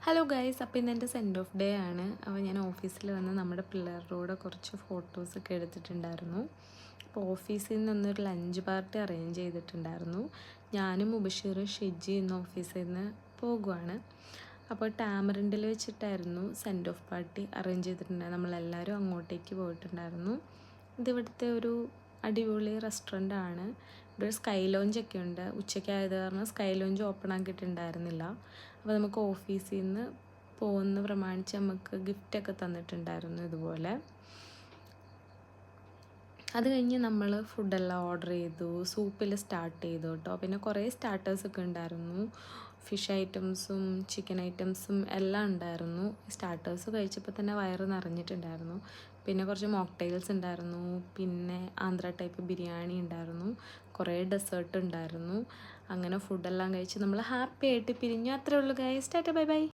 Hello guys, അപ്പോൾ ഇന്ന് എൻ്റെ സെൻഡ് ഓഫ് ഡേ ആണ്. അപ്പോൾ ഞാൻ ഓഫീസിൽ വന്ന് നമ്മുടെ പിള്ളേരുടെ കുറച്ച് ഫോട്ടോസൊക്കെ എടുത്തിട്ടുണ്ടായിരുന്നു. അപ്പോൾ ഓഫീസിൽ നിന്നൊരു ലഞ്ച് പാർട്ടി അറേഞ്ച് ചെയ്തിട്ടുണ്ടായിരുന്നു. ഞാനും മുബഷീർ ഷിജി ഇന്ന് ഓഫീസിൽ നിന്ന് പോകുവാണ്. അപ്പോൾ ടാമറിൻഡിൽ വെച്ചിട്ടായിരുന്നു സെൻഡ് ഓഫ് പാർട്ടി അറേഞ്ച് ചെയ്തിട്ടുണ്ടായിരുന്നു. നമ്മളെല്ലാവരും അങ്ങോട്ടേക്ക് പോയിട്ടുണ്ടായിരുന്നു. ഇതിവിടുത്തെ ഒരു അടിപൊളി റെസ്റ്റോറൻ്റ് ആണ്. ഇവിടെ ഒരു സ്കൈ ലോഞ്ചൊക്കെ ഉണ്ട്. ഉച്ചയ്ക്കായത് കാരണം സ്കൈ ലോഞ്ച് ഓപ്പൺ ആക്കിയിട്ടുണ്ടായിരുന്നില്ല. അപ്പോൾ നമുക്ക് ഓഫീസിൽ നിന്ന് പോകുന്ന പ്രമാണിച്ച് നമുക്ക് ഗിഫ്റ്റൊക്കെ തന്നിട്ടുണ്ടായിരുന്നു ഇതുപോലെ. അത് കഴിഞ്ഞ് നമ്മൾ ഫുഡെല്ലാം ഓർഡർ ചെയ്തു. സൂപ്പിൽ സ്റ്റാർട്ട് ചെയ്തു കേട്ടോ. പിന്നെ കുറേ സ്റ്റാർട്ടേഴ്സൊക്കെ ഉണ്ടായിരുന്നു. ഫിഷ് ഐറ്റംസും ചിക്കൻ ഐറ്റംസും എല്ലാം ഉണ്ടായിരുന്നു. സ്റ്റാർട്ടേഴ്സ് കഴിച്ചപ്പോൾ തന്നെ വയറ് നിറഞ്ഞിട്ടുണ്ടായിരുന്നു. പിന്നെ കുറച്ച് മോക്ടെയിൽസ് ഉണ്ടായിരുന്നു. പിന്നെ ആന്ധ്ര ടൈപ്പ് ബിരിയാണി ഉണ്ടായിരുന്നു. കുറേ ഡെസേർട്ട് ഉണ്ടായിരുന്നു. അങ്ങനെ ഫുഡെല്ലാം കഴിച്ച് നമ്മൾ ഹാപ്പി ആയിട്ട് പിരിഞ്ഞു. അത്രേ ഉള്ളൂ ഗൈസ്. Tata bye bye.